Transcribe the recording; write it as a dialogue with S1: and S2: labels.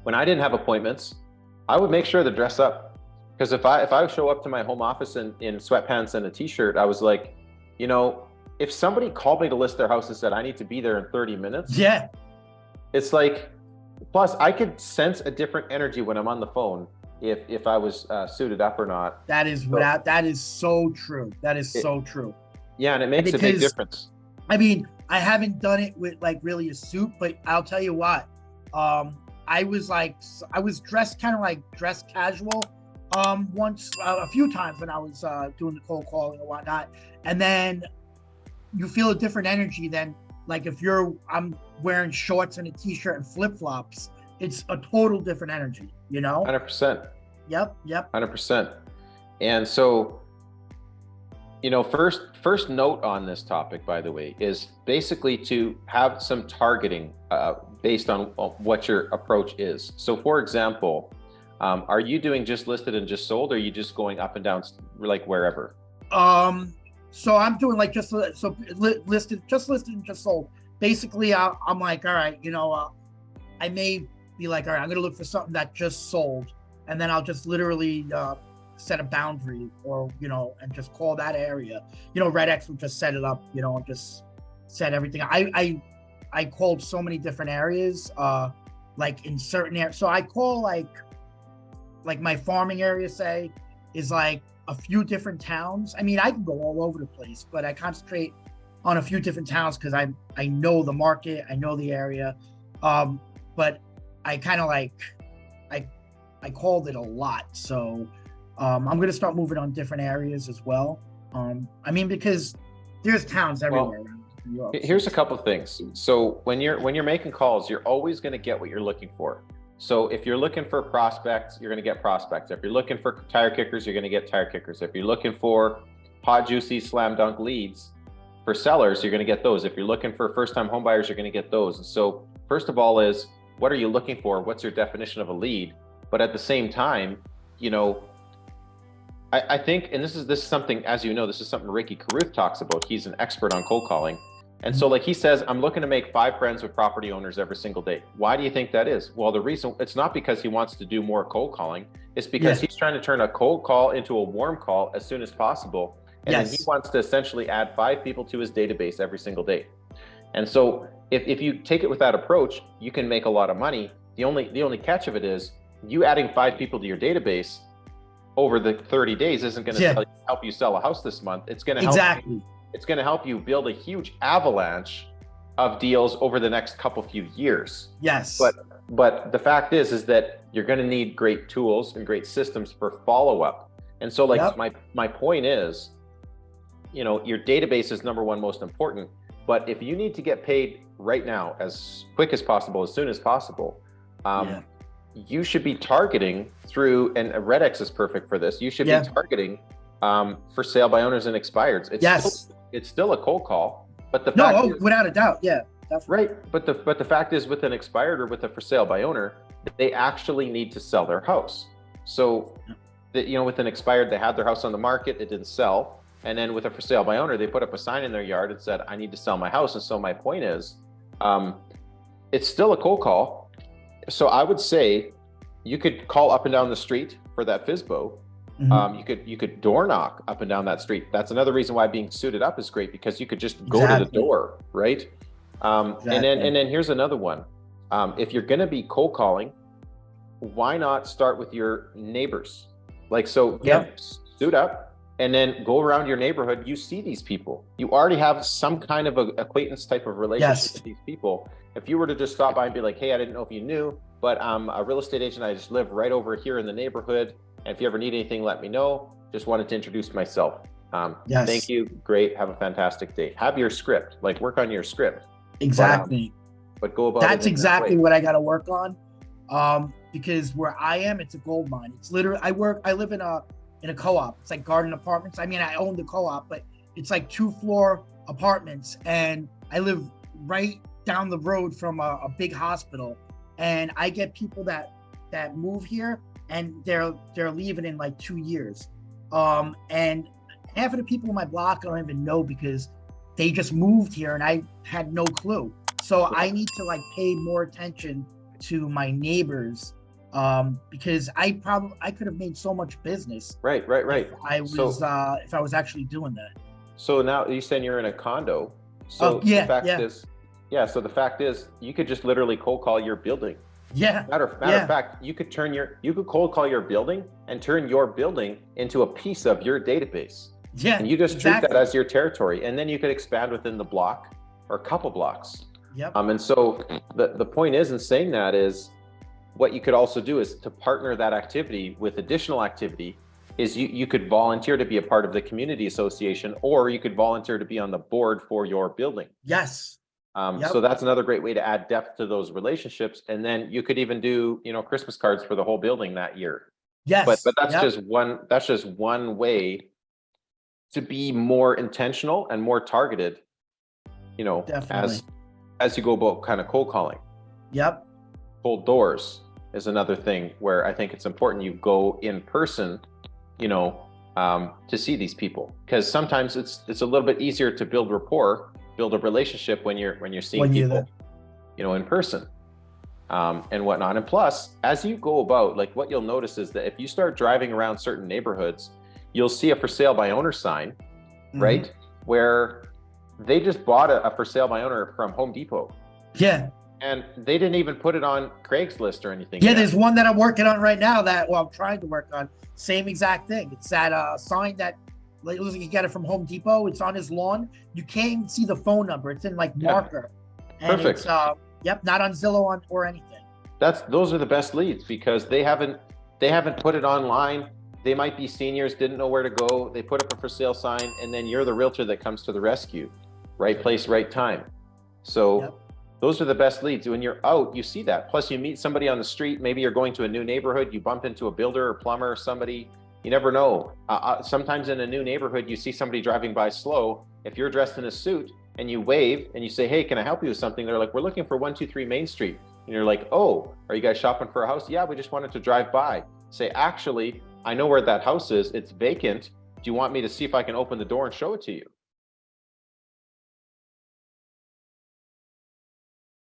S1: when I didn't have appointments, I would make sure to dress up. Because if I show up to my home office in sweatpants and a t-shirt, I was like, if somebody called me to list their house and said I need to be there in 30 minutes,
S2: Yeah.
S1: it's like, plus I could sense a different energy when I'm on the phone if I was suited up or not.
S2: That is so true. That is so true.
S1: Yeah, and it makes a big difference.
S2: I mean, I haven't done it with like really a suit, but I'll tell you what, I was dressed kind of like dress casual once, a few times when I was doing the cold calling and whatnot. And then you feel a different energy than like if I'm wearing shorts and a t-shirt and flip-flops. It's a total different energy,
S1: 100%.
S2: Yep.
S1: 100%. And so, first note on this topic, by the way, is basically to have some targeting based on what your approach is. So for example, are you doing just listed and just sold, or are you just going up and down like wherever?
S2: So I'm doing like listed and just sold. Basically, I'm like, all right, I may be like, all right, I'm gonna look for something that just sold, and then I'll just literally set a boundary, or and just call that area. redX will just set it up, and just set everything. I called so many different areas, like in certain areas. So I call like my farming area, say, is like a few different towns. I mean, I can go all over the place, but I concentrate on a few different towns because I know the market, I know the area. But I kind of I called it a lot. So I'm going to start moving on different areas as well. I mean, because there's towns everywhere around New York.
S1: Here's a couple of things. So when you're making calls, you're always going to get what you're looking for. So if you're looking for prospects, you're going to get prospects. If you're looking for tire kickers, you're going to get tire kickers. If you're looking for hot, juicy, slam dunk leads for sellers, you're going to get those. If you're looking for first-time home buyers, you're going to get those. And so first of all is, what are you looking for? What's your definition of a lead? But at the same time, I think, and this is something, as you know, this is something Ricky Carruth talks about. He's an expert on cold calling. And so like he says, I'm looking to make 5 friends with property owners every single day. Why do you think that is? Well, the reason, it's not because he wants to do more cold calling. It's because he's trying to turn a cold call into a warm call as soon as possible. And then he wants to essentially add 5 people to his database every single day. And so if you take it with that approach, you can make a lot of money. The only catch of it is you adding 5 people to your database over the 30 days isn't going to help you sell a house this month. It's going to help it's going to help you build a huge avalanche of deals over the next few years.
S2: Yes.
S1: But the fact is that you're going to need great tools and great systems for follow-up. And so my point is, your database is number one most important, but if you need to get paid right now, as quick as possible, as soon as possible, you should be targeting through, and redX is perfect for this. You should be targeting for sale by owners and expireds. It's still a cold call, but the fact is,
S2: without a doubt, definitely.
S1: Right. But the fact is, with an expired or with a for sale by owner, they actually need to sell their house. So, with an expired, they had their house on the market, it didn't sell, and then with a for sale by owner, they put up a sign in their yard and said, "I need to sell my house." And so my point is, it's still a cold call. So I would say you could call up and down the street for that FSBO. You could door knock up and down that street. That's another reason why being suited up is great, because you could just go to the door, right? And then here's another one. If you're going to be cold calling, why not start with your neighbors? Suit up and then go around your neighborhood. You see these people. You already have some kind of a acquaintance type of relationship with these people. If you were to just stop by and be like, "Hey, I didn't know if you knew, but I'm a real estate agent. I just live right over here in the neighborhood. And if you ever need anything, let me know. Just wanted to introduce myself. Thank you. Great. Have a fantastic day." Have your script, work on your script.
S2: Exactly.
S1: But go about
S2: That's exactly what I got to work on. Because where I am, it's a gold mine. It's literally, I live in a co-op. It's like garden apartments. I mean, I own the co-op, but it's like 2-floor apartments. And I live right down the road from a big hospital. And I get people that move here, and they're leaving in like 2 years. And half of the people in my block I don't even know, because they just moved here and I had no clue. So I need to pay more attention to my neighbors, because I could have made so much business.
S1: Right.
S2: If I was actually doing that.
S1: So now you saying you're in a condo.
S2: So
S1: the fact is you could just literally cold call your building. Matter of fact, you could cold call your building and turn your building into a piece of your database.
S2: Yeah.
S1: And you just treat that as your territory, and then you could expand within the block or a couple blocks.
S2: Yep.
S1: And so the point is in saying that is what you could also do is to partner that activity with additional activity is you could volunteer to be a part of the community association, or you could volunteer to be on the board for your building.
S2: Yes.
S1: So that's another great way to add depth to those relationships. And then you could even do, Christmas cards for the whole building that year.
S2: Yes.
S1: But that's just one way to be more intentional and more targeted,
S2: Definitely.
S1: as you go about kind of cold calling.
S2: Yep.
S1: Cold doors is another thing where I think it's important you go in person, to see these people, because sometimes it's a little bit easier to build rapport, build a relationship when you're seeing people, in person, and whatnot. And plus, as you go about, like, what you'll notice is that if you start driving around certain neighborhoods, you'll see a for sale by owner sign, right? Where they just bought a for sale by owner from Home Depot.
S2: Yeah.
S1: And they didn't even put it on Craigslist or anything.
S2: Yeah, there's one that I'm working on right now I'm trying to work on. Same exact thing. It's that sign that, like, looks like you got it from Home Depot. It's on his lawn. You can't even see the phone number. It's in marker. And
S1: perfect.
S2: It's, not on Zillow or anything.
S1: Those are the best leads, because they haven't put it online. They might be seniors, didn't know where to go. They put up a for sale sign, and then you're the realtor that comes to the rescue. Right place, right time. So those are the best leads. When you're out, you see that. Plus, you meet somebody on the street. Maybe you're going to a new neighborhood. You bump into a builder or plumber or somebody. You never know. Sometimes in a new neighborhood, you see somebody driving by slow. If you're dressed in a suit and you wave and you say, "Hey, can I help you with something?" They're like, "We're looking for 123 Main Street." And you're like, "Oh, are you guys shopping for a house?" "Yeah, we just wanted to drive by." Say, "Actually, I know where that house is. It's vacant. Do you want me to see if I can open the door and show it to you?"